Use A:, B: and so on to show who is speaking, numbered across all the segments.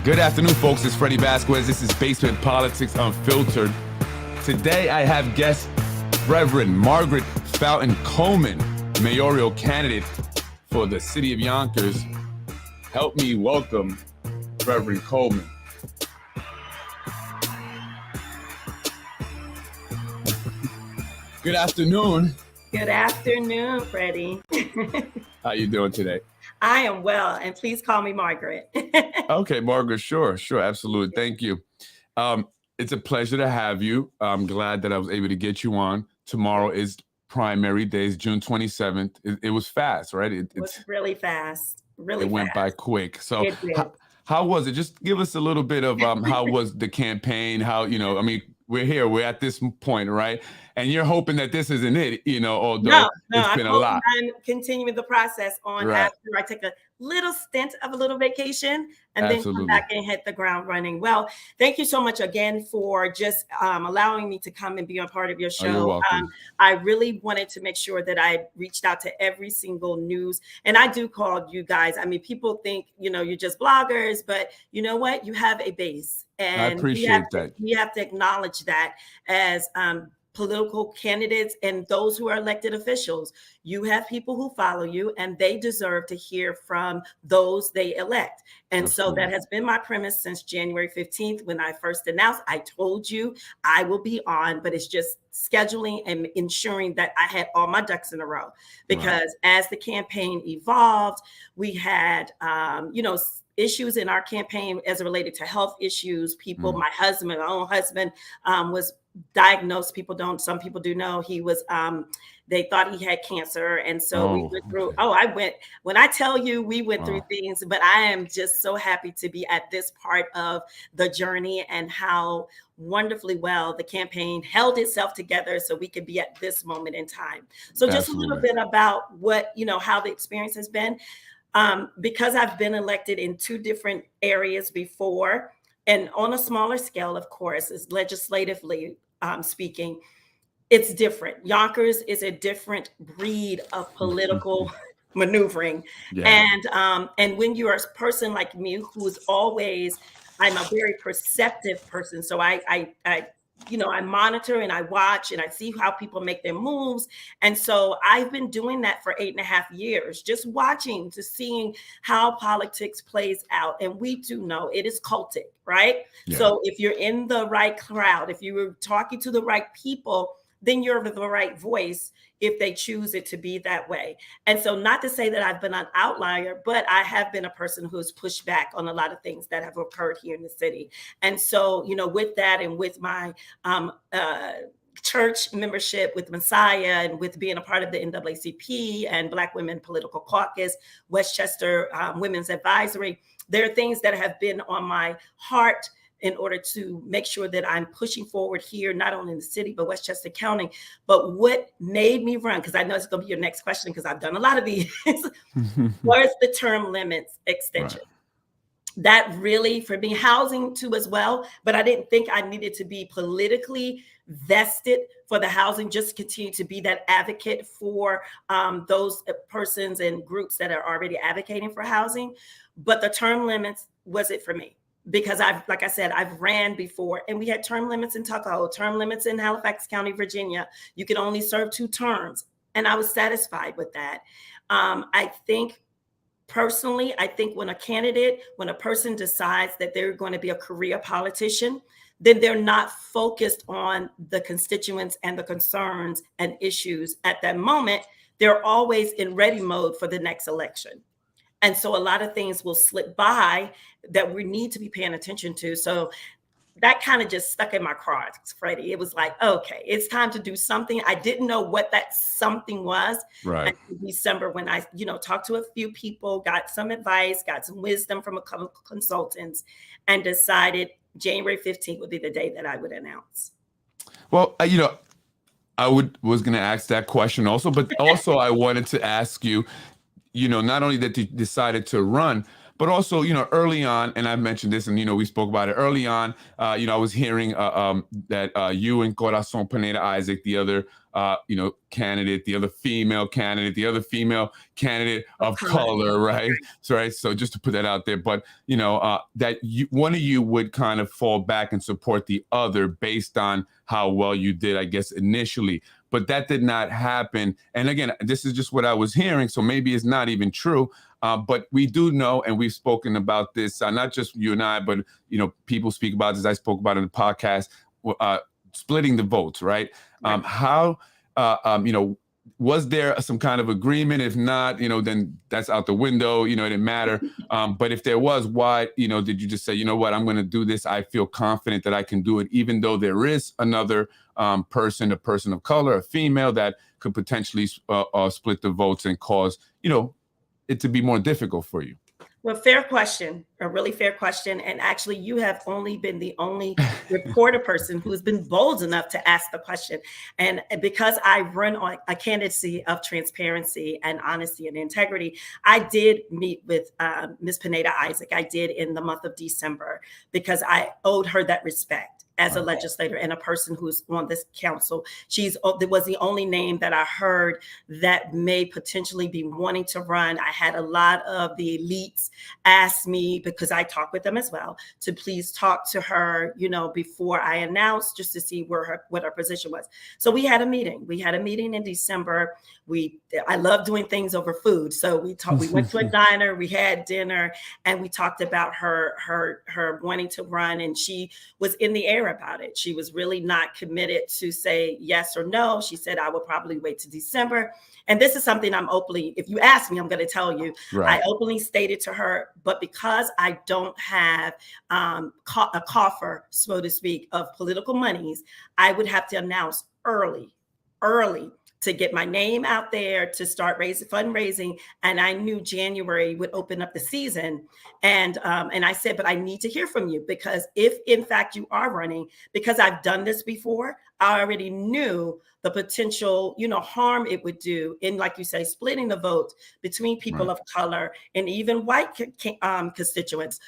A: Good afternoon, folks. It's Freddie Vasquez. This is Basement Politics Unfiltered. Today, I have guest Reverend Margaret Fountain Coleman, mayoral candidate for the city of Yonkers. Help me welcome Reverend Coleman. Good afternoon.
B: Good afternoon, Freddie.
A: How you doing today?
B: I am well, and please call me Margaret.
A: Okay, Margaret, sure, absolutely. Thank you. It's a pleasure to have you. I'm glad that I was able to get you on. Tomorrow is primary days, June 27th. It was fast, right?
B: It was really fast.
A: It went by quick. So how was it? Just give us a little bit of how was the campaign? How, we're here, we're at this point, right? And you're hoping that this isn't it, although it's been a lot.
B: I'm continuing the process after I take a little stint of a little vacation and then come back and hit the ground running. Well, thank you so much again for just allowing me to come and be a part of your show.
A: You're welcome.
B: I really wanted to make sure that I reached out to every single news. And I do call you guys. I mean, people think, you're just bloggers, but you know what? You have a base. And
A: I appreciate that.
B: We have to acknowledge that as political candidates and those who are elected officials. You have people who follow you, and they deserve to hear from those they elect. And so that has been my premise since January 15th, when I first announced. I told you I will be on, but it's just scheduling and ensuring that I had all my ducks in a row. Because as the campaign evolved, we had, issues in our campaign as it related to health issues. People, my own husband was diagnosed. Some people do know he was, they thought he had cancer. And so we went through, when I tell you we went through things, but I am just so happy to be at this part of the journey and how wonderfully well the campaign held itself together so we could be at this moment in time. So just a little bit about what, how the experience has been. Because I've been elected in two different areas before, and on a smaller scale, of course, is legislatively speaking, it's different. Yonkers is a different breed of political maneuvering. And when you're a person like me, who's always, I'm a very perceptive person. So I monitor and I watch and I see how people make their moves. And so I've been doing that for 8.5 years, just watching to seeing how politics plays out. And we do know it is cultic, right? Yeah. So if you're in the right crowd, if you were talking to the right people, then you're the right voice if they choose it to be that way. And so not to say that I've been an outlier, but I have been a person who's pushed back on a lot of things that have occurred here in the city. And so, with that and with my church membership with Messiah and with being a part of the NAACP and Black Women Political Caucus, Westchester Women's Advisory, there are things that have been on my heart in order to make sure that I'm pushing forward here, not only in the city, but Westchester County. But what made me run, because I know it's going to be your next question, because I've done a lot of these, was the term limits extension. Right. That really, for me, housing too as well, but I didn't think I needed to be politically vested for the housing, just continue to be that advocate for those persons and groups that are already advocating for housing. But the term limits was it for me. Because like I said, I've ran before, and we had term limits in Tuckahoe, term limits in Halifax County, Virginia. You could only serve 2 terms. And I was satisfied with that. I think personally, when a person decides that they're going to be a career politician, then they're not focused on the constituents and the concerns and issues at that moment. They're always in ready mode for the next election. And so a lot of things will slip by that we need to be paying attention to. So that kind of just stuck in my craw, Freddie. It was like, okay, it's time to do something. I didn't know what that something was. Right. In December, when I, talked to a few people, got some advice, got some wisdom from a couple of consultants, and decided January 15th would be the day that I would announce.
A: Well, I was going to ask that question also, but also I wanted to ask you, not only that you decided to run, but also, early on, and I mentioned this, and, we spoke about it early on, I was hearing that you and Corazon Pineda Isaac, the other, candidate, the other female candidate, the other female candidate of color, right? So just to put that out there, but, that one of you would kind of fall back and support the other based on how well you did, I guess, initially. But that did not happen. And again, this is just what I was hearing, so maybe it's not even true. But we do know, and we've spoken about this, not just you and I, but, people speak about this. I spoke about it in the podcast, splitting the votes, right? How, was there some kind of agreement? If not, then that's out the window, it didn't matter. But if there was, why, did you just say, you know what, I'm going to do this. I feel confident that I can do it, even though there is another person, a person of color, a female that could potentially split the votes and cause, it to be more difficult for you?
B: Well, fair question, a really fair question. And actually, you have only been the only reporter person who's been bold enough to ask the question. And because I run on a candidacy of transparency and honesty and integrity, I did meet with Ms. Pineda Isaac. I did in the month of December, because I owed her that respect as a legislator and a person who's on this council. There was the only name that I heard that may potentially be wanting to run. I had a lot of the elites ask me, because I talk with them as well, to please talk to her, before I announced, just to see what her position was. So we had a meeting. We had a meeting in December. I love doing things over food. So we went to a diner, we had dinner, and we talked about her wanting to run. And she was in the air about it. She was really not committed to say yes or no. She said, I will probably wait to December. And this is something I'm openly, if you ask me, I'm going to tell you, I openly stated to her, but because I don't have a coffer, so to speak, of political monies, I would have to announce early to get my name out there, to start fundraising. And I knew January would open up the season. And I said, but I need to hear from you, because if in fact you are running, because I've done this before, I already knew the potential, harm it would do in, like you say, splitting the vote between people of color and even white constituents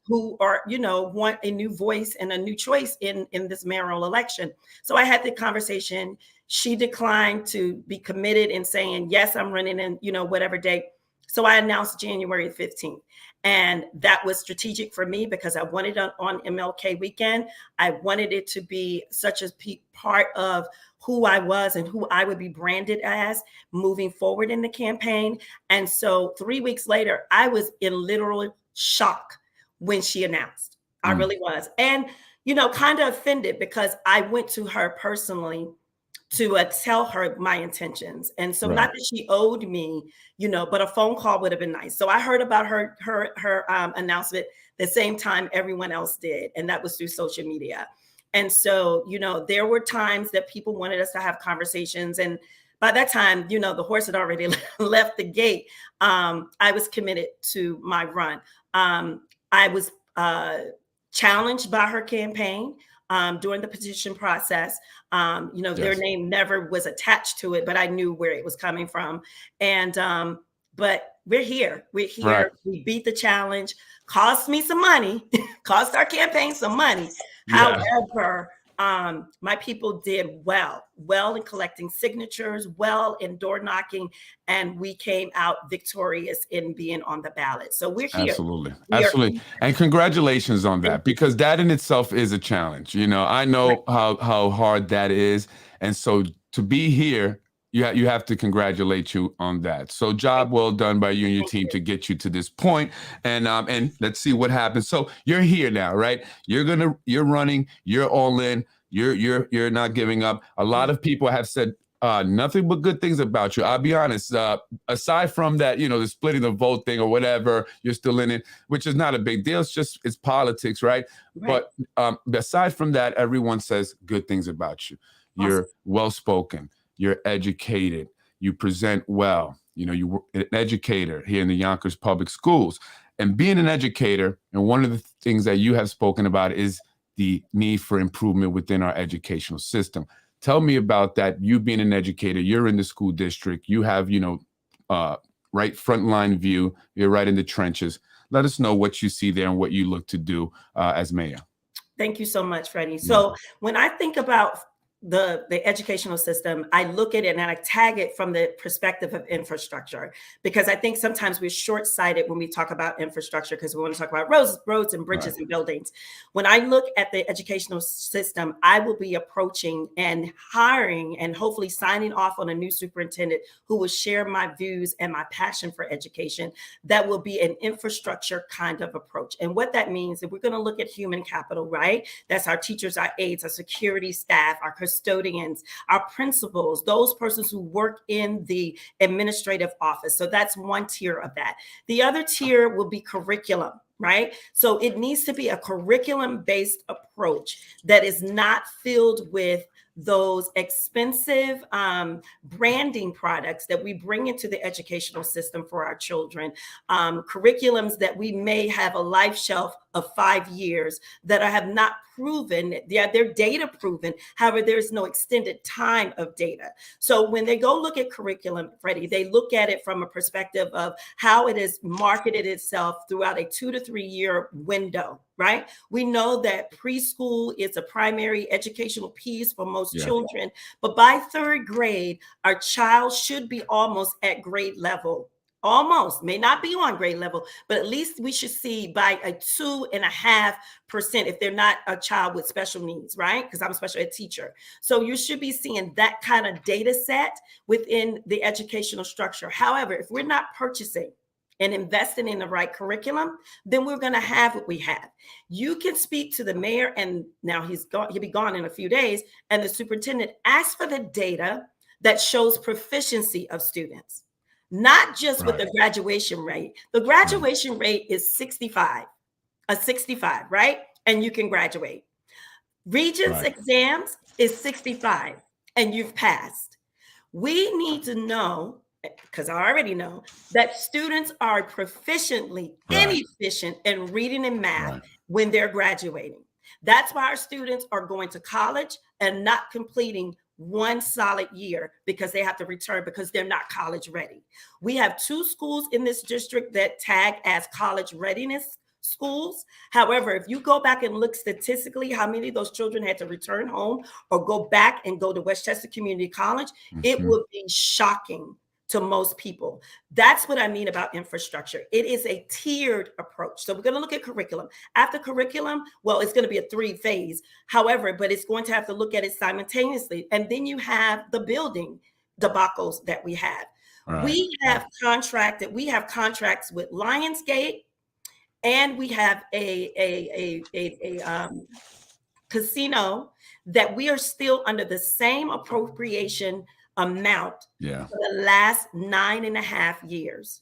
B: who are, want a new voice and a new choice in this mayoral election. So I had the conversation. She declined to be committed in saying, yes, I'm running in, whatever date. So I announced January 15th. And that was strategic for me, because I wanted it on MLK weekend. I wanted it to be such a part of who I was and who I would be branded as moving forward in the campaign. And so 3 weeks later, I was in literal shock when she announced. I really was. And, kind of offended, because I went to her personally to tell her my intentions. And so not that she owed me, but a phone call would have been nice. So I heard about her announcement the same time everyone else did. And that was through social media. And so, there were times that people wanted us to have conversations. And by that time, the horse had already left the gate. I was committed to my run. I was challenged by her campaign during the petition process. Their name never was attached to it, but I knew where it was coming from. And but we're here. Right. We beat the challenge. Cost me some money. Cost our campaign some money. Yeah. However, my people did well in collecting signatures, well in door knocking, and we came out victorious in being on the ballot. So we're here.
A: Absolutely. And congratulations on that, because that in itself is a challenge. I know how hard that is. And so to be here, you have to congratulate you on that. So job well done by you and your team to get you to this point. And let's see what happens. So you're here now, right? You're running, you're all in, you're not giving up. A lot of people have said nothing but good things about you. I'll be honest, aside from that, the splitting the vote thing or whatever, you're still in it, which is not a big deal. It's politics, right? But aside from that, everyone says good things about you. Awesome. You're well-spoken. You're educated. You present well. You're an educator here in the Yonkers Public Schools. And being an educator, and one of the things that you have spoken about is the need for improvement within our educational system. Tell me about that. You being an educator, you're in the school district. You have, right frontline view. You're right in the trenches. let us know what you see there and what you look to do as mayor.
B: Thank you so much, Freddie. So when I think about the educational system, I look at it and I tag it from the perspective of infrastructure, because I think sometimes we're short-sighted when we talk about infrastructure because we want to talk about roads and bridges and buildings. When I look at the educational system, I will be approaching and hiring and hopefully signing off on a new superintendent who will share my views and my passion for education. That will be an infrastructure kind of approach. And what that means, if we're going to look at human capital, right? That's our teachers, our aides, our security staff, our custodians, our principals, those persons who work in the administrative office. So that's one tier of that. The other tier will be curriculum, right? So it needs to be a curriculum-based approach that is not filled with those expensive branding products that we bring into the educational system for our children, curriculums that we may have a life shelf of 5 years that have not proven, they're data proven. However, there's no extended time of data. So when they go look at curriculum, Freddie, they look at it from a perspective of how it has marketed itself throughout a 2 to 3 year window, right? We know that preschool is a primary educational piece for most children, but by 3rd grade, our child should be almost at grade level. Almost, may not be on grade level, but at least we should see by a 2.5% if they're not a child with special needs, right? Because I'm a special ed teacher. So you should be seeing that kind of data set within the educational structure. However, if we're not purchasing and investing in the right curriculum, then we're going to have what we have. You can speak to the mayor, and now he'll be gone in a few days, and the superintendent asks for the data that shows proficiency of students. Not just with the graduation rate. The graduation rate is 65, right? And you can graduate. Regents exams is 65 and you've passed. We need to know, because I already know, that students are proficiently inefficient in reading and math when they're graduating. That's why our students are going to college and not completing one solid year because they have to return because they're not college ready. We have 2 schools in this district that tag as college readiness schools. However, if you go back and look statistically how many of those children had to return home or go back and go to Westchester Community College, it would be shocking to most people. That's what I mean about infrastructure. It is a tiered approach. So we're going to look at curriculum. After curriculum, well, it's going to be a 3-phase. However, but it's going to have to look at it simultaneously. And then you have the building debacles that we have. We have contracts with Lionsgate, and we have a casino that we are still under the same appropriation amount for the last 9.5 years.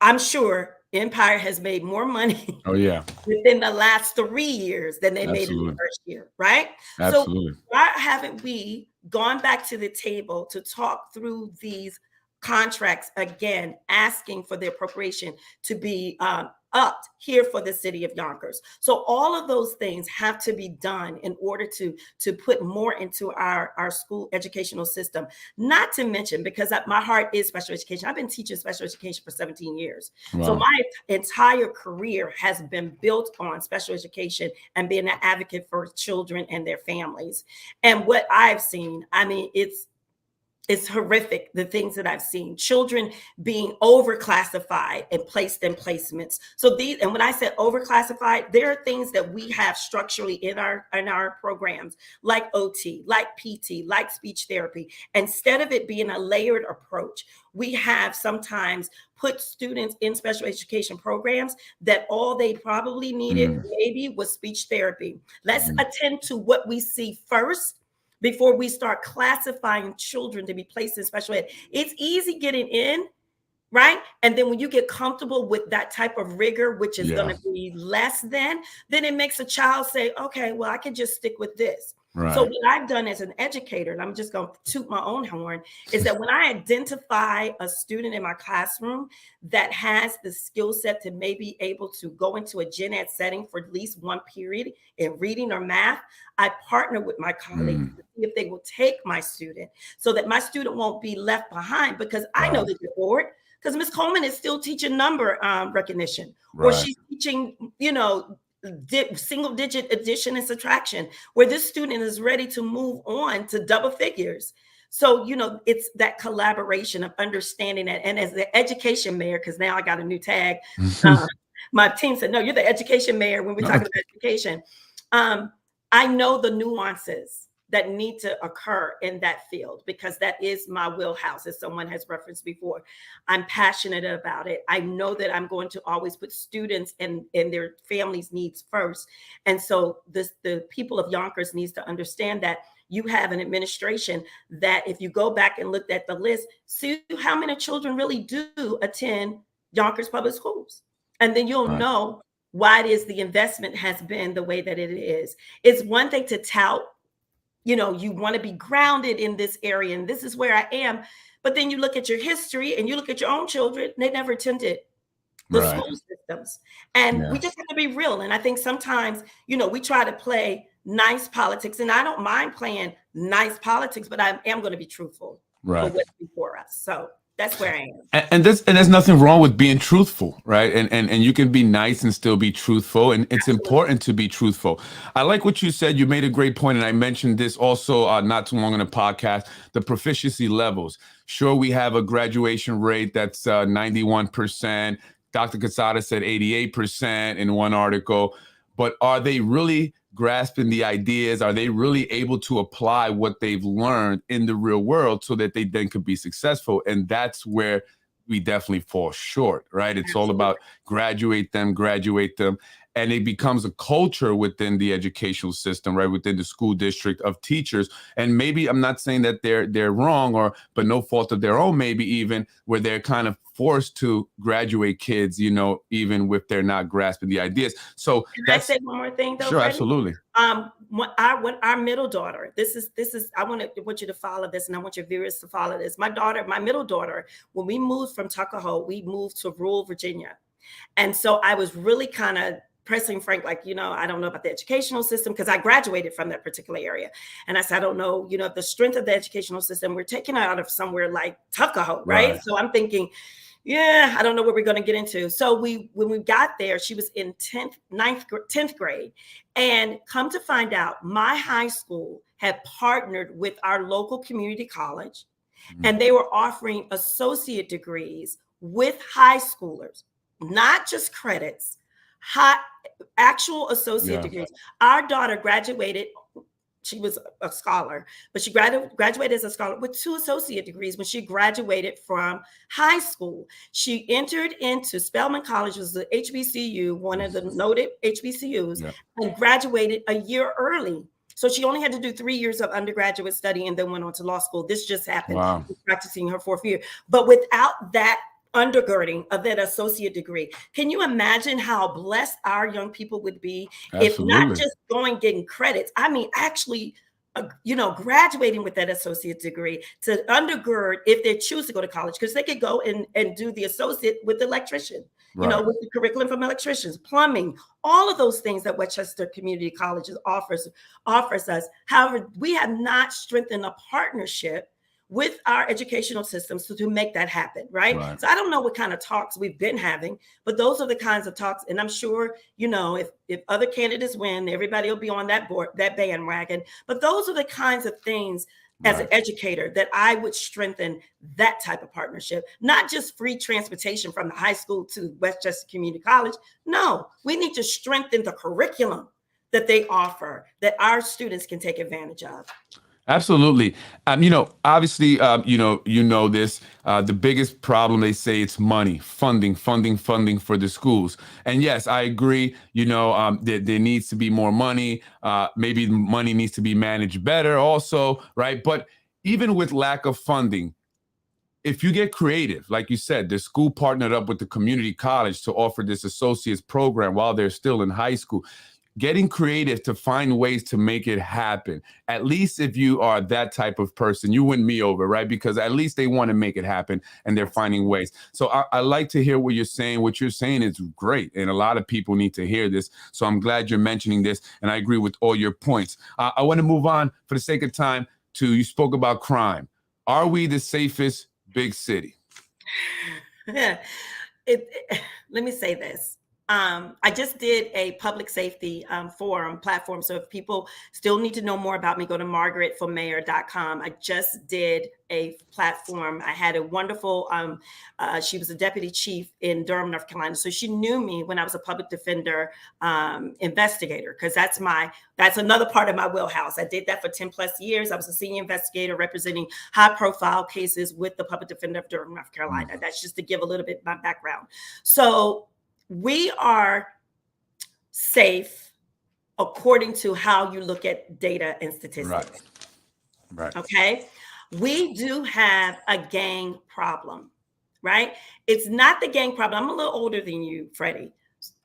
B: I'm sure Empire has made more money within the last 3 years than they made in the first year, right? So why haven't we gone back to the table to talk through these contracts again, asking for the appropriation to be upped here for the city of Yonkers? So all of those things have to be done in order to put more into our school educational system. Not to mention, because my heart is special education. I've been teaching special education for 17 years. So my entire career has been built on special education and being an advocate for children and their families. And what I've seen, I mean, it's horrific, the things that I've seen. Children being overclassified and placed in placements. So and when I said overclassified, there are things that we have structurally in our programs, like OT, like PT, like speech therapy. Instead of it being a layered approach, we have sometimes put students in special education programs that all they probably needed maybe was speech therapy. Let's attend to what we see first before we start classifying children to be placed in special ed. It's easy getting in, right? And then when you get comfortable with that type of rigor, which is going to be less then it makes a child say, okay, well, I can just stick with this. So what I've done as an educator, and I'm just going to toot my own horn, is that when I identify a student in my classroom that has the skill set to maybe able to go into a gen ed setting for at least one period in reading or math, I partner with my colleagues to see if they will take my student so that my student won't be left behind, because I know that you're bored. because Miss Coleman is still teaching number recognition, or
A: Right.
B: she's teaching, single digit addition and subtraction, where this student is ready to move on to double figures. So, it's that collaboration of understanding that. And as the education mayor, because now I got a new tag, my team said, no, you're the education mayor when we're talking about education. I know the nuances that need to occur in that field, because that is my wheelhouse, as someone has referenced before. I'm passionate about it. I know that I'm going to always put students and their families' needs first. And so the people of Yonkers needs to understand that you have an administration that, if you go back and look at the list, see how many children really do attend Yonkers Public Schools. And then you'll know why it is the investment has been the way that it is. It's one thing to tout, you want to be grounded in this area, and this is where I am. But then you look at your history and you look at your own children, they never attended the school systems. And we just have to be real. And I think sometimes, we try to play nice politics, and I don't mind playing nice politics, but I am going to be truthful for what's before us. So that's where I am.
A: And there's nothing wrong with being truthful, right? And you can be nice and still be truthful. And it's important to be truthful. I like what you said. You made a great point. And I mentioned this also not too long in the podcast, the proficiency levels. Sure, we have a graduation rate that's 91%. Dr. Casada said 88% in one article. But are they really grasping the ideas? Are they really able to apply what they've learned in the real world so that they then could be successful? And that's where we definitely fall short, right? It's all about graduate them. And it becomes a culture within the educational system, right? Within the school district of teachers. And maybe I'm not saying that they're wrong, but no fault of their own, maybe even where they're kind of forced to graduate kids, even if they're not grasping the ideas. So
B: can I say one more thing though?
A: Sure,
B: Freddie?
A: absolutely.
B: When our middle daughter, this is I want you to follow this, and I want your viewers to follow this. My middle daughter, when we moved from Tuckahoe, we moved to rural Virginia. And so I was really kind of pressing Frank, like, I don't know about the educational system, because I graduated from that particular area. And I said, I don't know, the strength of the educational system, we're taking it out of somewhere like Tuckahoe, right? So I'm thinking, I don't know what we're going to get into. So when we got there, she was in 10th grade. And come to find out, my high school had partnered with our local community college, and they were offering associate degrees with high schoolers, not just credits, actual associate degrees. Our daughter graduated. She was a scholar, but she graduated as a scholar with 2 associate degrees when she graduated from high school. She entered into Spelman College, was the HBCU, one of the noted HBCUs, and graduated a year early. So she only had to do 3 years of undergraduate study and then went on to law school. This just happened, practicing her 4th year. But without that undergirding of that associate degree, can you imagine how blessed our young people would be? If not just getting credits, I mean, actually, graduating with that associate degree to undergird if they choose to go to college, because they could go and do the associate with the electrician, with the curriculum from electricians, plumbing, all of those things that Westchester Community Colleges offers us. However, we have not strengthened a partnership with our educational systems to make that happen, right? So I don't know what kind of talks we've been having, but those are the kinds of talks. And I'm sure, if other candidates win, everybody will be on that bandwagon. But those are the kinds of things as an educator that I would strengthen that type of partnership, not just free transportation from the high school to Westchester Community College. No, we need to strengthen the curriculum that they offer that our students can take advantage of.
A: Absolutely. Obviously, this, the biggest problem, they say, it's money, funding for the schools. And yes, I agree, there needs to be more money. Maybe money needs to be managed better also, right? But even with lack of funding, if you get creative, like you said, the school partnered up with the community college to offer this associate's program while they're still in high school. Getting creative to find ways to make it happen. At least if you are that type of person, you win me over, right? Because at least they want to make it happen and they're finding ways. So I like to hear what you're saying. What you're saying is great. And a lot of people need to hear this. So I'm glad you're mentioning this. And I agree with all your points. I want to move on for the sake of time you spoke about crime. Are we the safest big city?
B: Let me say this. I just did a public safety forum platform. So if people still need to know more about me, go to margaretformayor.com. I just did a platform. I had a wonderful, she was a deputy chief in Durham, North Carolina. So she knew me when I was a public defender investigator, because that's another part of my wheelhouse. I did that for 10 plus years. I was a senior investigator representing high profile cases with the public defender of Durham, North Carolina. That's just to give a little bit of my background. So we are safe according to how you look at data and statistics.
A: Right.
B: Okay. We do have a gang problem, right? It's not the gang problem. I'm a little older than you, Freddie.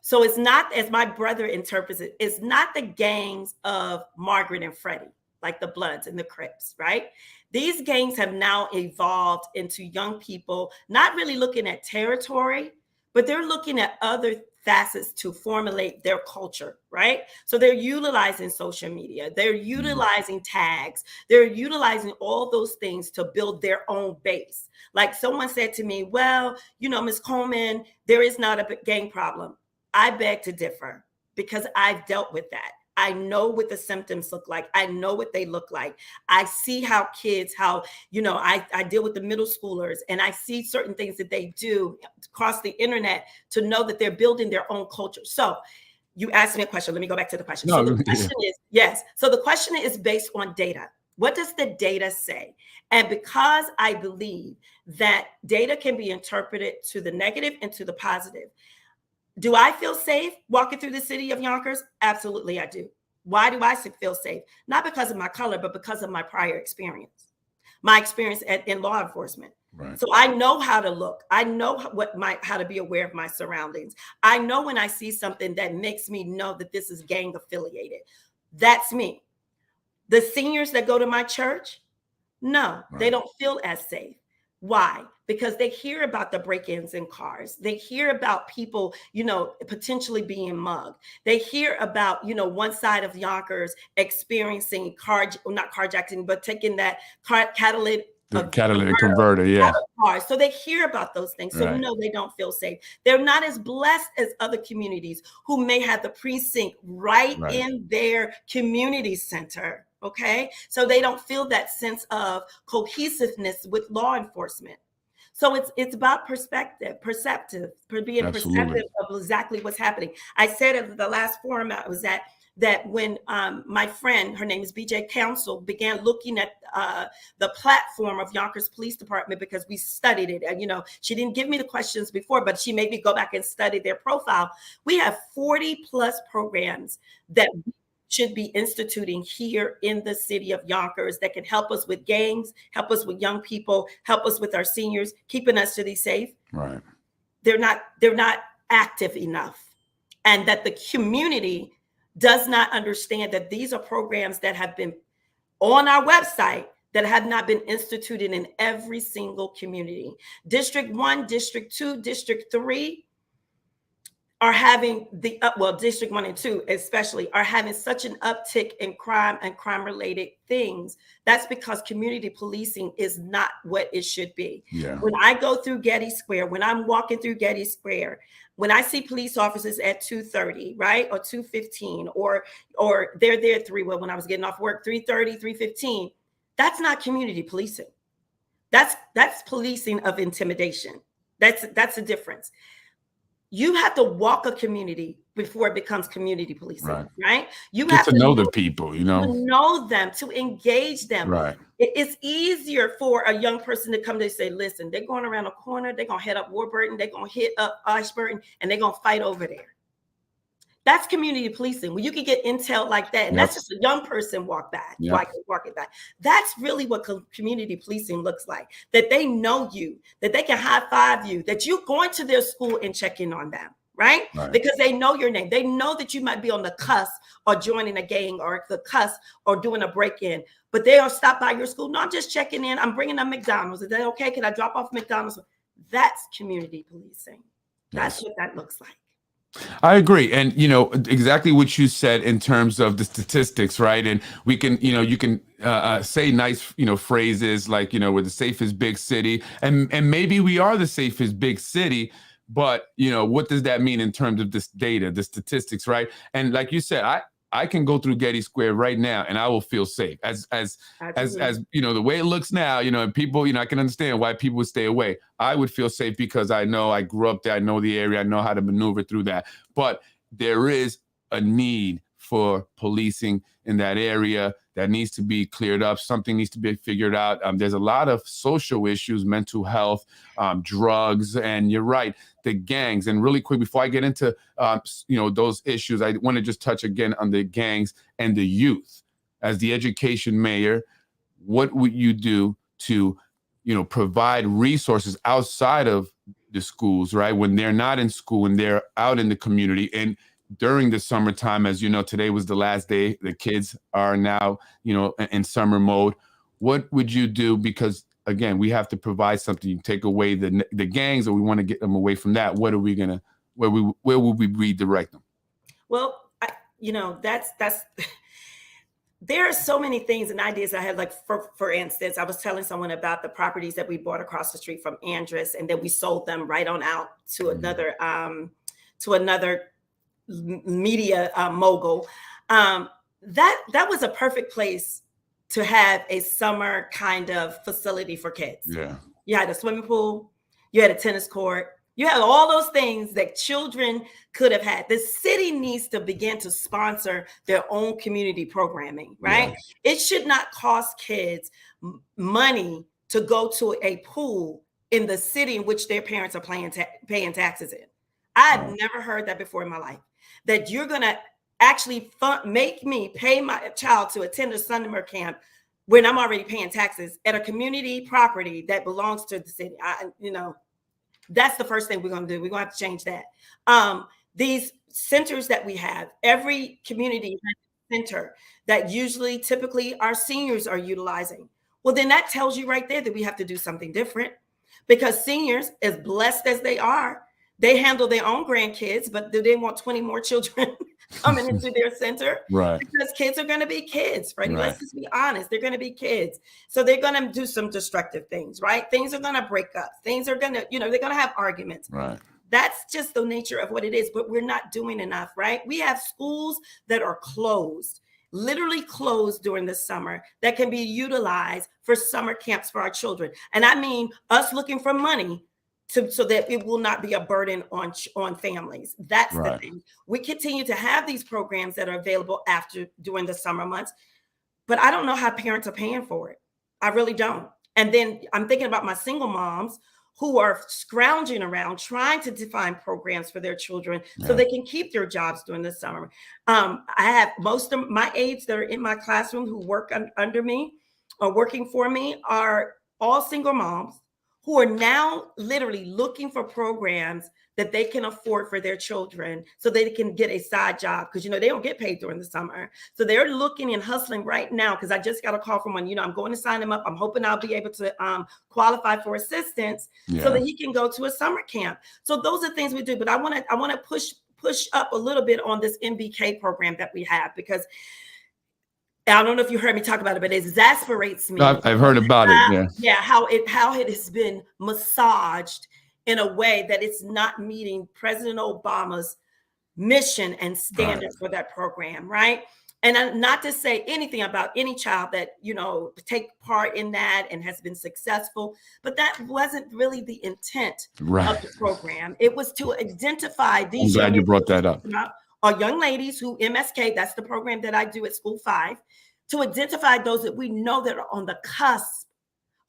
B: So it's not, as my brother interprets it, it's not the gangs of Margaret and Freddie, like the Bloods and the Crips, right? These gangs have now evolved into young people, not really looking at territory, but they're looking at other facets to formulate their culture, right? So they're utilizing social media, they're utilizing tags, they're utilizing all those things to build their own base. Like someone said to me, well, Ms. Coleman, there is not a gang problem. I beg to differ, because I've dealt with that. I know what the symptoms look like. I know what they look like. I see how kids, I deal with the middle schoolers, and I see certain things that they do across the internet to know that they're building their own culture. So you asked me a question. Let me go back to the question. So the question is, yes. So the question is based on data. What does the data say? And because I believe that data can be interpreted to the negative and to the positive, do I feel safe walking through the city of Yonkers? Absolutely, I do. Why do I feel safe? Not because of my color, but because of my prior experience, my experience in law enforcement. Right. So I know how to look. I know how to be aware of my surroundings. I know when I see something that makes me know that this is gang affiliated. That's me. The seniors that go to my church, no, They don't feel as safe. Why? Because they hear about the break-ins in cars. They hear about people, potentially being mugged. They hear about, one side of Yonkers experiencing not carjacking, but taking that catalytic
A: converter, yeah.
B: Cars. So they hear about those things. So no, they don't feel safe. They're not as blessed as other communities who may have the precinct right in their community center. Okay. So they don't feel that sense of cohesiveness with law enforcement. So it's about perspective, being perceptive of exactly what's happening. I said at the last forum I was at, that when my friend, her name is BJ Council, began looking at the platform of Yonkers Police Department, because we studied it. And, she didn't give me the questions before, but she made me go back and study their profile. We have 40 plus programs that we should be instituting here in the city of Yonkers that can help us with gangs, help us with young people, help us with our seniors, keeping us city safe.
A: Right.
B: They're not active enough. And that the community does not understand that these are programs that have been on our website that have not been instituted in every single community. District 1, District 2, District 3 are having District 1 and 2 especially are having such an uptick in crime and crime-related things. That's because community policing is not what it should be. Yeah. When I go through Getty Square, when I'm walking through Getty Square, when I see police officers at 2:30, right, or 2:15, or they're there when I was getting off work, 3:30, 3:15, that's not community policing. That's policing of intimidation. That's the difference. You have to walk a community before it becomes community policing, right? You
A: have to know the
B: to
A: people,
B: know them, to engage them.
A: Right.
B: It's easier for a young person to come to say, listen, they're going around a corner, they're going to head up Warburton, they're going to hit up Ashburton, and they're going to fight over there. That's community policing, when you can get intel like that. And that's just a young person walk it back. That's really what community policing looks like, that they know you, that they can high five you, that you're going to their school and checking on them, right? Because they know your name. They know that you might be on the cusp or joining a gang or the cusp or doing a break-in, but they are stopped by your school. No, I'm just checking in. I'm bringing them McDonald's. Is that okay? Can I drop off McDonald's? That's community policing. That's what that looks like.
A: I agree. And, exactly what you said in terms of the statistics, right? And we can, you can say nice, phrases like, we're the safest big city. And maybe we are the safest big city. But, what does that mean in terms of this data, the statistics, right? And like you said, I can go through Getty Square right now and I will feel safe
B: Absolutely.
A: the way it looks now, and people, I can understand why people would stay away. I would feel safe because I know I grew up there. I know the area. I know how to maneuver through that. But there is a need for policing in that area that needs to be cleared up. Something needs to be figured out. There's a lot of social issues, mental health, drugs, and you're right, the gangs. And really quick, before I get into those issues, I want to just touch again on the gangs and the youth. As the education mayor, what would you do to provide resources outside of the schools, right? When they're not in school and they're out in the community, and during the summertime, as you know, today was the last day. The kids are now, in summer mode. What would you do? Because again, we have to provide something. You take away the gangs, or we want to get them away from that. What are we gonna? Where will we redirect them?
B: Well, that's there are so many things and ideas I had. Like for instance, I was telling someone about the properties that we bought across the street from Andrus, and then we sold them right on out to another media mogul. That was a perfect place to have a summer kind of facility for kids.
A: Yeah.
B: You had a swimming pool, you had a tennis court, you had all those things that children could have had. The city needs to begin to sponsor their own community programming, right?
A: Yes.
B: It should not cost kids money to go to a pool in the city in which their parents are paying taxes in. I've never heard that before in my life, that you're going to actually make me pay my child to attend a summer camp when I'm already paying taxes at a community property that belongs to the city. That's the first thing we're going to do. We're going to have to change that. These centers that we have, every community has a center that typically our seniors are utilizing. Well, then that tells you right there that we have to do something different, because seniors, as blessed as they are, they handle their own grandkids, but do they want 20 more children coming into their center?
A: Right.
B: Because kids are going to be kids, right?
A: Right.
B: Let's just be honest. They're going to be kids. So they're going to do some destructive things, right? Things are going to break up. Things are going to, they're going to have arguments.
A: Right.
B: That's just the nature of what it is, but we're not doing enough, right? We have schools that are closed, literally closed during the summer, that can be utilized for summer camps for our children. And I mean us looking for money so that it will not be a burden on families. That's
A: Right.
B: the thing. We continue to have these programs that are available during the summer months, but I don't know how parents are paying for it. I really don't. And then I'm thinking about my single moms who are scrounging around trying to find programs for their children so they can keep their jobs during the summer. I have most of my aides that are in my classroom who work under me or working for me are all single moms who are now literally looking for programs that they can afford for their children so they can get a side job, because they don't get paid during the summer. So they're looking and hustling right now, because I just got a call from one. I'm going to sign him up. I'm hoping I'll be able to qualify for assistance so that he can go to a summer camp. So those are things we do. But I want to push up a little bit on this MBK program that we have, because I don't know if you heard me talk about it, but it exasperates me.
A: I've heard about it.
B: Yeah. How it has been massaged in a way that it's not meeting President Obama's mission and standards for that program, right? And not to say anything about any child that take part in that and has been successful, but that wasn't really the intent of the program. It was to identify these.
A: I'm glad you brought that up.
B: Are young ladies who MSK, that's the program that I do at School 5, to identify those that we know that are on the cusp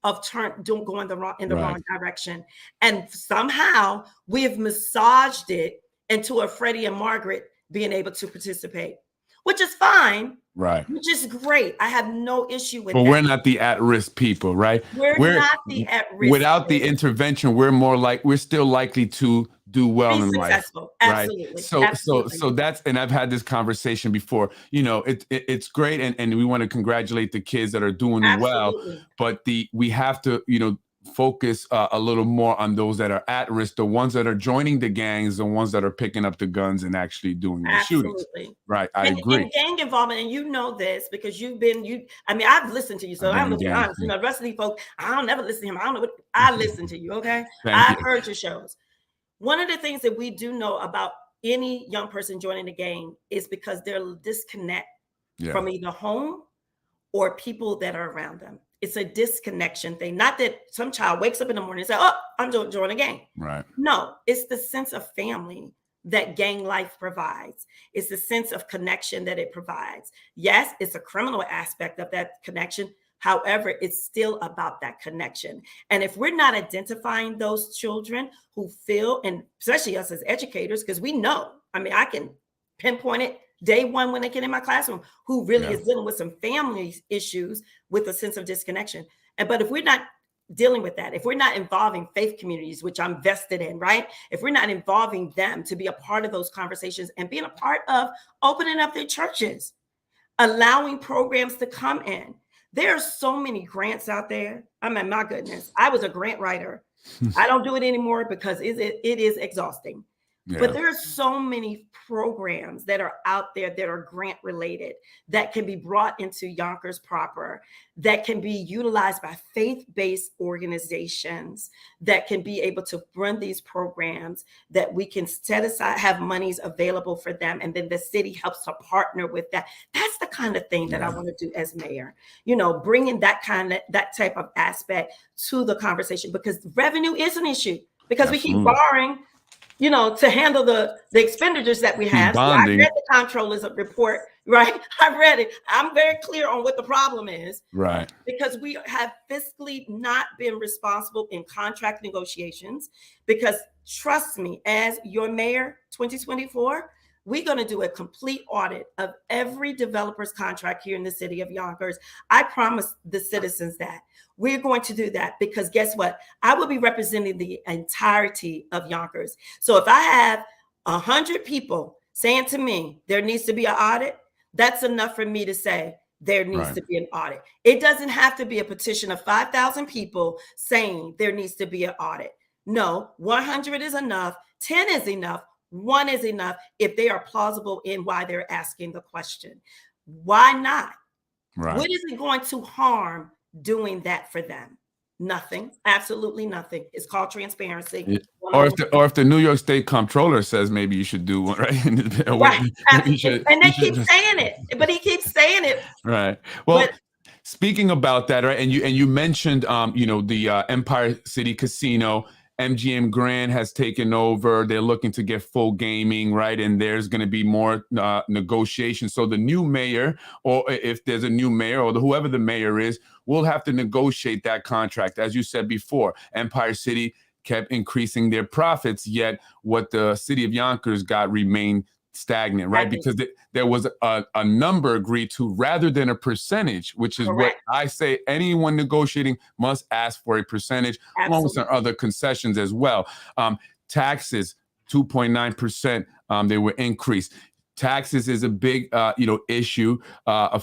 B: of going in the wrong direction. And somehow we have massaged it into a Freddie and Margaret being able to participate, which is fine.
A: Right.
B: Which is great. I have no issue with
A: that. But
B: we're
A: not the at-risk people, right?
B: We're not the at-risk.
A: Without the intervention, we're still likely to do well in life.
B: Absolutely.
A: Right?
B: Absolutely.
A: So that's, and I've had this conversation before, it's great. And we want to congratulate the kids that are doing well, but we have to, focus a little more on those that are at risk, the ones that are joining the gangs, the ones that are picking up the guns and actually doing the shootings.
B: Absolutely.
A: Right. I agree.
B: And gang involvement, and you know this because I mean, I've listened to you, so I'm going to be honest. You know, the rest of these folks, I don't never listen to him. I don't know what I listen to you, okay? I've heard your shows. One of the things that we do know about any young person joining the gang is because they're disconnect from either home or people that are around them. It's a disconnection thing. Not that some child wakes up in the morning and says, oh, I'm joining a gang.
A: Right.
B: No, it's the sense of family that gang life provides. It's the sense of connection that it provides. Yes, it's a criminal aspect of that connection. However, it's still about that connection. And if we're not identifying those children who feel, and especially us as educators, because we know, I mean, I can pinpoint it day one when they get in my classroom, who really is dealing with some family issues with a sense of disconnection. But if we're not dealing with that, if we're not involving faith communities, which I'm vested in, right? If we're not involving them to be a part of those conversations and being a part of opening up their churches, allowing programs to come in. There are so many grants out there. I mean, my goodness, I was a grant writer. I don't do it anymore because it is exhausting. But there are so many programs that are out there that are grant related that can be brought into Yonkers proper, that can be utilized by faith-based organizations, that can be able to run these programs, that we can set aside, have monies available for them, and then the city helps to partner with that. That's the kind of thing that I want to do as mayor. You know, bringing that type of aspect to the conversation, because revenue is an issue, because we keep borrowing, you know, to handle the expenditures that we have. So I read the comptroller's report, right? I read it. I'm very clear on what the problem is.
A: Right.
B: Because we have fiscally not been responsible in contract negotiations. Because trust me, as your mayor 2024, we're going to do a complete audit of every developer's contract here in the city of Yonkers. I promise the citizens that. We're going to do that because guess what? I will be representing the entirety of Yonkers. So if I have 100 people saying to me, there needs to be an audit, that's enough for me to say there needs to be an audit. It doesn't have to be a petition of 5,000 people saying there needs to be an audit. No, 100 is enough. 10 is enough. 1 is enough if they are plausible in why they're asking the question. Why not? Right. What is it going to harm doing that for them? Nothing. Absolutely nothing. It's called transparency.
A: Yeah. Or if the New York State Comptroller says maybe you should do one, right?
B: Right. And they keep saying it, but he keeps saying it.
A: Right. Well, speaking about that, right? And you mentioned you know, the Empire City Casino. MGM Grand has taken over. They're looking to get full gaming, right? And there's going to be more negotiations. So the new mayor, or if there's a new mayor, or whoever the mayor is, will have to negotiate that contract. As you said before, Empire City kept increasing their profits, yet what the city of Yonkers got remained stagnant, right? Because there was a number agreed to rather than a percentage, which is what I say anyone negotiating must ask for, a percentage, along with some other concessions as well. Taxes, 2.9%, they were increased. Taxes is a big, you know, issue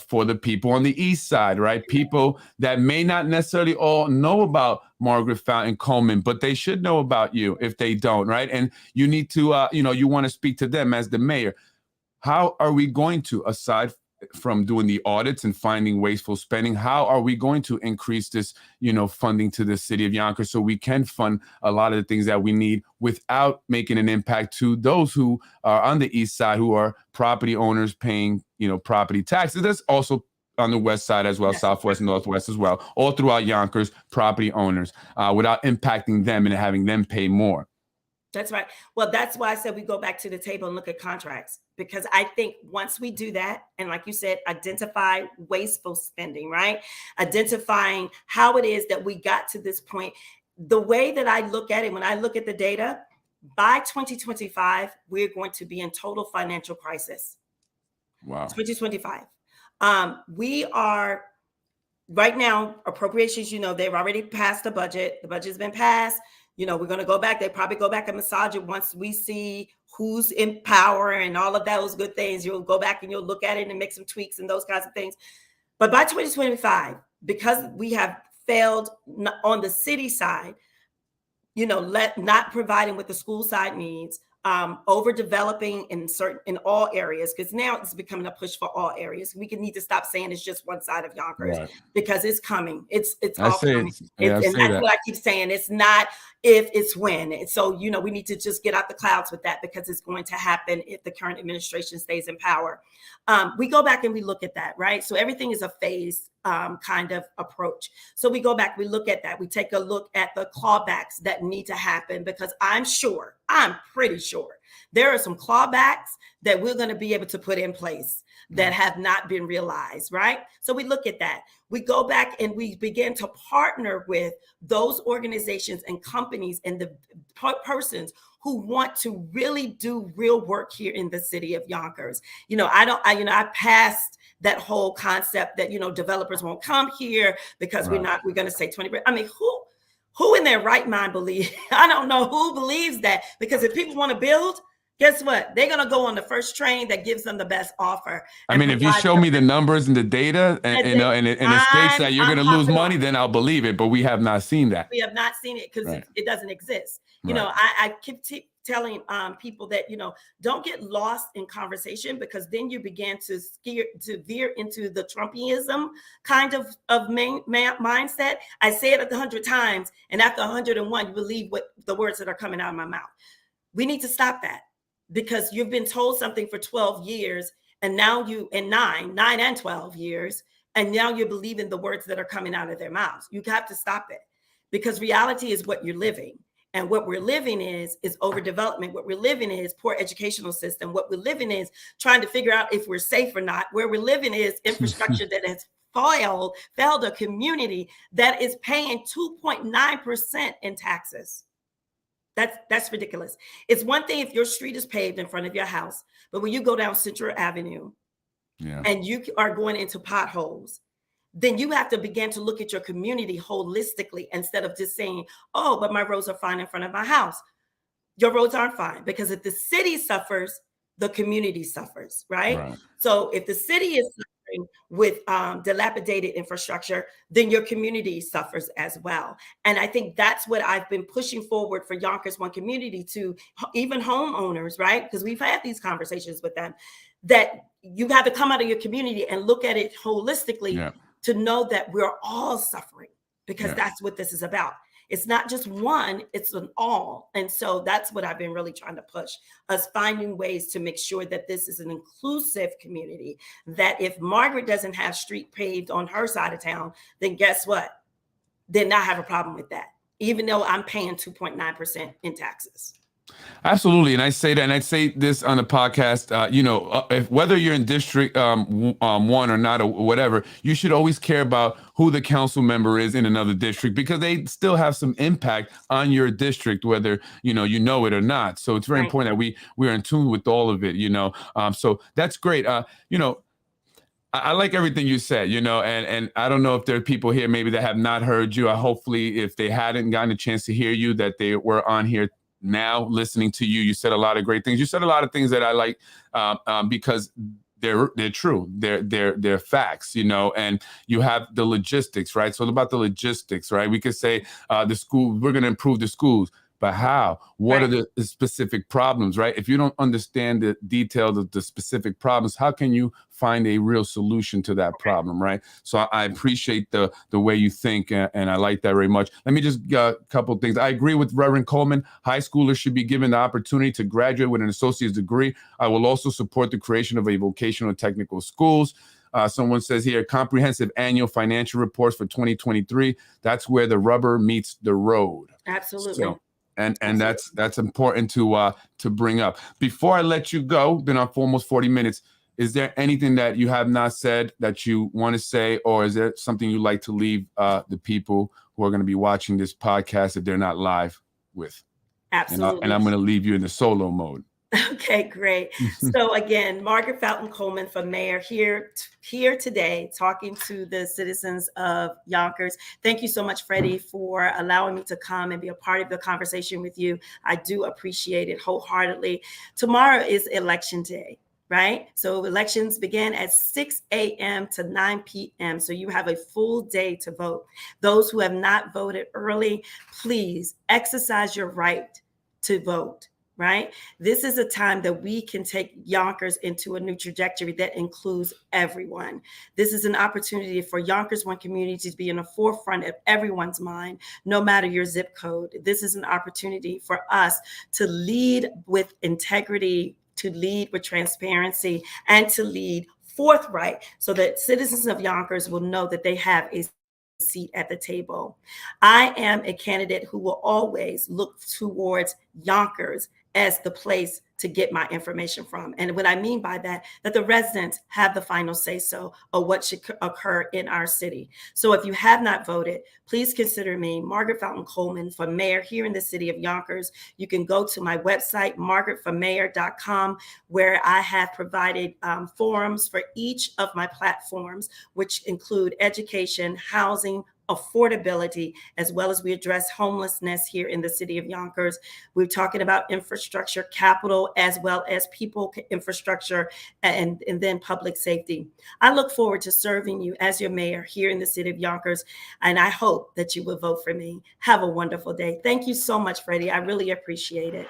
A: for the people on the east side, right? People that may not necessarily all know about Margaret Fountain Coleman, but they should know about you if they don't, right? And you need to, you know, you want to speak to them as the mayor. How are we going to, aside from doing the audits and finding wasteful spending, how are we going to increase this, you know, funding to the city of Yonkers so we can fund a lot of the things that we need without making an impact to those who are on the east side, who are property owners paying, you know, property taxes? That's also on the west side as well, southwest and northwest as well, all throughout Yonkers, property owners, without impacting them and having them pay more.
B: That's right. Well, that's why I said we go back to the table and look at contracts, because I think once we do that, and like you said, identify wasteful spending, right? Identifying how it is that we got to this point. The way that I look at it, when I look at the data, by 2025, we're going to be in total financial crisis.
A: Wow.
B: 2025. We are right now, appropriations, you know, they've already passed the budget. The budget's been passed. You know, we're going to go back. They probably go back and massage it once we see who's in power and all of those good things. You'll go back and you'll look at it and make some tweaks and those kinds of things. But by 2025, because we have failed on the city side, not providing what the school side needs, overdeveloping in all areas, because now it's becoming a push for all areas. We need to stop saying it's just one side of Yonkers,
A: Right.
B: because it's coming. It's
A: I
B: all
A: say
B: coming.
A: I
B: And
A: say
B: that's
A: that.
B: what I keep saying. It's not if, it's when. And so, we need to just get out the clouds with that, because it's going to happen if the current administration stays in power. We go back and we look at that, right? So everything is a phase kind of approach. So we go back, we look at that. We take a look at the clawbacks that need to happen, because I'm pretty sure there are some clawbacks that we're going to be able to put in place that have not been realized, right? So we look at that. We go back and we begin to partner with those organizations and companies and the persons who want to really do real work here in the city of Yonkers. I passed that whole concept that, developers won't come here because we're going to say 20%. I mean, who in their right mind believes? I don't know who believes that, because if people want to build, guess what? They're going to go on the first train that gives them the best offer.
A: I mean, if you show me the numbers and the data, and it states that you're going to lose money, then I'll believe it. But we have not seen that.
B: We have not seen it, because it doesn't exist. I keep telling people that, don't get lost in conversation, because then you begin to veer into the Trumpism kind of mindset. I say it 100 times, and after 101, you believe what the words that are coming out of my mouth. We need to stop that, because you've been told something for 12 years, and now nine and 12 years, and now you're believing the words that are coming out of their mouths. You have to stop it, because reality is what you're living. And what we're living is overdevelopment. What we're living is poor educational system. What we're living is trying to figure out if we're safe or not. Where we're living is infrastructure that has failed a community that is paying 2.9% in taxes. That's ridiculous. It's one thing if your street is paved in front of your house, but when you go down Central Avenue and you are going into potholes, then you have to begin to look at your community holistically, instead of just saying, oh, but my roads are fine in front of my house. Your roads aren't fine, because if the city suffers, the community suffers, right? So if the city is suffering with dilapidated infrastructure, then your community suffers as well. And I think that's what I've been pushing forward for Yonkers One community, to even homeowners, right? Because we've had these conversations with them, that you have to come out of your community and look at it holistically, to know that we're all suffering, because that's what this is about. It's not just one, it's an all. And so that's what I've been really trying to push, us finding ways to make sure that this is an inclusive community, that if Margaret doesn't have street paved on her side of town, then guess what? Then I have a problem with that, even though I'm paying 2.9% in taxes.
A: Absolutely. And I say that, and I say this on the podcast, if, whether you're in district 1 or not, or whatever, you should always care about who the council member is in another district, because they still have some impact on your district, whether, you know it or not. So it's very important that we're in tune with all of it, so that's great. I like everything you said, and I don't know if there are people here maybe that have not heard you. Hopefully, if they hadn't gotten a chance to hear you, that they were on here now listening to you. You said a lot of great things. You said a lot of things that I like, because they're true. They're facts, and you have the logistics, right? So about the logistics, right? We could say the school, we're going to improve the schools, but how? What are the specific problems, right? If you don't understand the details of the specific problems, how can you find a real solution to that problem, right? So I appreciate the way you think, and I like that very much. Let me just a couple of things. I agree with Reverend Coleman. High schoolers should be given the opportunity to graduate with an associate's degree. I will also support the creation of a vocational and technical schools. Someone says here, comprehensive annual financial reports for 2023. That's where the rubber meets the road.
B: Absolutely.
A: So, and that's important to bring up. Before I let you go, been on for almost 40 minutes. Is there anything that you have not said that you want to say, or is there something you'd like to leave the people who are going to be watching this podcast if they're not live with?
B: Absolutely.
A: And I'm going to leave you in the solo mode.
B: Okay, great. So again, Margaret Fountain Coleman for mayor here today, talking to the citizens of Yonkers. Thank you so much, Freddie, for allowing me to come and be a part of the conversation with you. I do appreciate it wholeheartedly. Tomorrow is election day. right? So elections begin at 6 a.m. to 9 p.m. So you have a full day to vote. Those who have not voted early, please exercise your right to vote, right? This is a time that we can take Yonkers into a new trajectory that includes everyone. This is an opportunity for Yonkers One community to be in the forefront of everyone's mind, no matter your zip code. This is an opportunity for us to lead with integrity, to lead with transparency, and to lead forthright so that citizens of Yonkers will know that they have a seat at the table. I am a candidate who will always look towards Yonkers as the place to get my information from. And what I mean by that, that the residents have the final say so of what should occur in our city. So if you have not voted, please consider me, Margaret Fountain Coleman, for mayor here in the city of Yonkers. You can go to my website, margaretformayor.com, where I have provided forums for each of my platforms, which include education, housing, affordability, as well as we address homelessness here in the city of Yonkers. We're talking about infrastructure, capital, as well as people infrastructure, and then public safety. I look forward to serving you as your mayor here in the city of Yonkers, and I hope that you will vote for me. Have a wonderful day. Thank you so much, Freddie. I really appreciate it.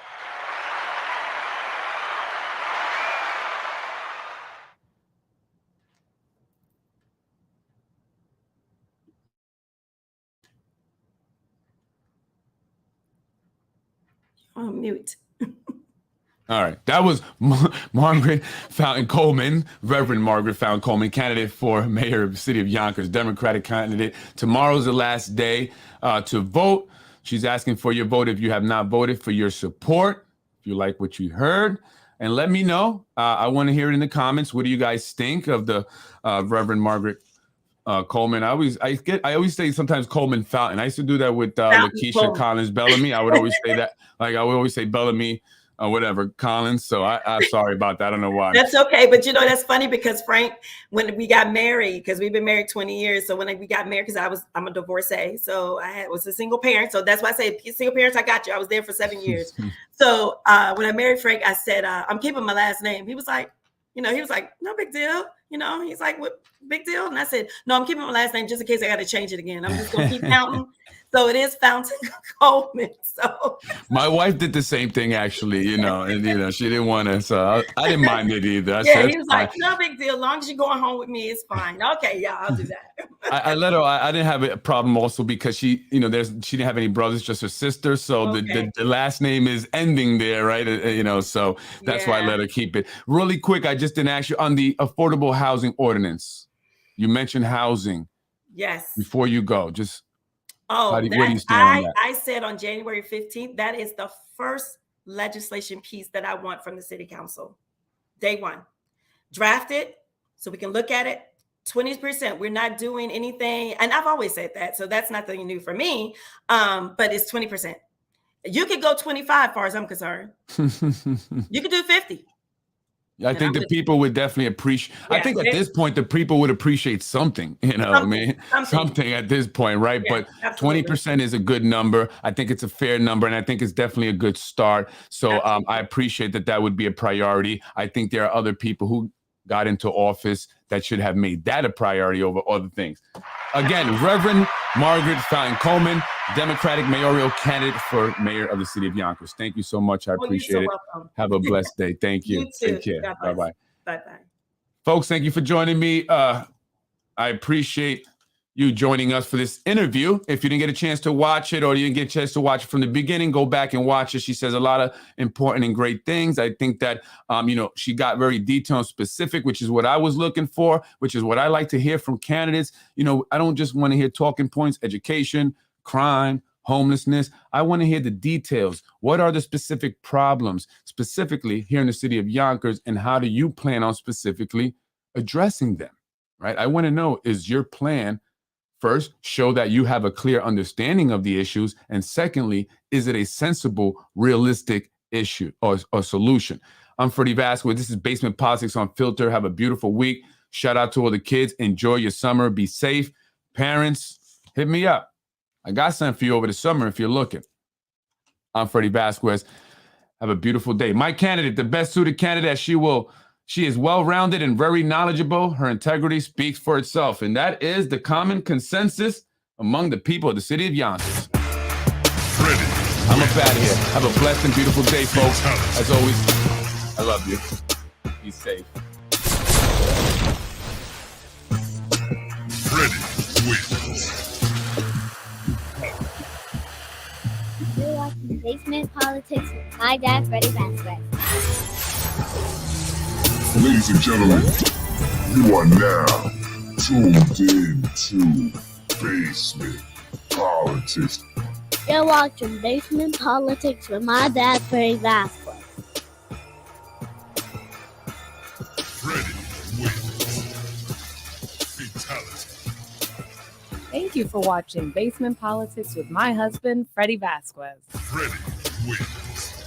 B: On mute.
A: All right. That was Margaret Fountain Coleman, Reverend Margaret Fountain Coleman, candidate for mayor of the city of Yonkers, Democratic candidate. Tomorrow's the last day to vote. She's asking for your vote if you have not voted, for your support, if you like what you heard. And let me know. I want to hear it in the comments. What do you guys think of the Reverend Margaret Coleman? I always say sometimes Coleman Fountain. I used to do that with Lakeisha Collins Bellamy. I would always say that, like I would always say Bellamy, whatever, Collins. So I'm sorry about that. I don't know why.
B: That's okay. But you know, that's funny because Frank, when we got married, because we've been married 20 years. So when we got married, because I'm a divorcee. So was a single parent. So that's why I say single parents, I got you. I was there for 7 years. So when I married Frank, I said, I'm keeping my last name. He was like, no big deal. He's like, what big deal? And I said, no, I'm keeping my last name just in case I got to change it again. I'm just going to keep counting. So it is Fountain Coleman. So
A: my wife did the same thing, actually, and she didn't want to, so I didn't mind it either.
B: He was like, no big deal. As long as you're going home with me, it's fine. Okay, yeah, I'll do that.
A: I let her. I didn't have a problem also because she didn't have any brothers, just her sister. So the last name is ending there, right? So that's why I let her keep it. Really quick, I just didn't ask you on the affordable housing ordinance. You mentioned housing.
B: Yes.
A: Before you go, just
B: where
A: do you stand on that?
B: I said on January 15th, that is the first legislation piece that I want from the city council. Day one. Draft it so we can look at it. 20%. We're not doing anything. And I've always said that. So that's nothing new for me. But it's 20%. You could go 25 as far as I'm concerned. You could do 50.
A: I think the people would definitely appreciate. I think at this point, the people would appreciate something, something at this point, right? Yeah, but 20% is a good number. I think it's a fair number, and I think it's definitely a good start. So I appreciate that would be a priority. I think there are other people who got into office that should have made that a priority over other things. Again, Reverend Margaret Fountain Coleman, Democratic mayoral candidate for mayor of the city of Yonkers. Thank you so much. I appreciate it. Welcome. Have a blessed day. Thank you.
B: You too.
A: Take care. Bye-bye.
B: Bye-bye.
A: Folks, thank you for joining me. I appreciate you joining us for this interview. If you didn't get a chance to watch it or you didn't get a chance to watch it from the beginning, go back and watch it. She says a lot of important and great things. I think that, she got very detailed and specific, which is what I was looking for, which is what I like to hear from candidates. I don't just want to hear talking points, education, crime, homelessness. I want to hear the details. What are the specific problems, specifically here in the city of Yonkers, and how do you plan on specifically addressing them, right? I want to know, is your plan, first, show that you have a clear understanding of the issues, and secondly, is it a sensible, realistic issue or solution? I'm Freddie Vasquez. This is Basement Politics Unfiltered. Have a beautiful week. Shout out to all the kids. Enjoy your summer. Be safe. Parents, hit me up. I got something for you over the summer if you're looking. I'm Freddie Vasquez. Have a beautiful day. My candidate, the best suited candidate, she will She is well-rounded and very knowledgeable. Her integrity speaks for itself, and that is the common consensus among the people of the city of Yonkers. I'm up out of here. Have a blessed and beautiful day, folks. As always, I love you. Be safe.
C: You're watching Basement Politics with my dad, Freddie Vasquez.
D: Ladies and gentlemen, you are now tuned in to Basement Politics.
C: You're watching Basement Politics with my dad, Freddie Vasquez.
E: Thank you for watching Basement Politics with my husband, Freddie Vasquez.
D: Freddie wins.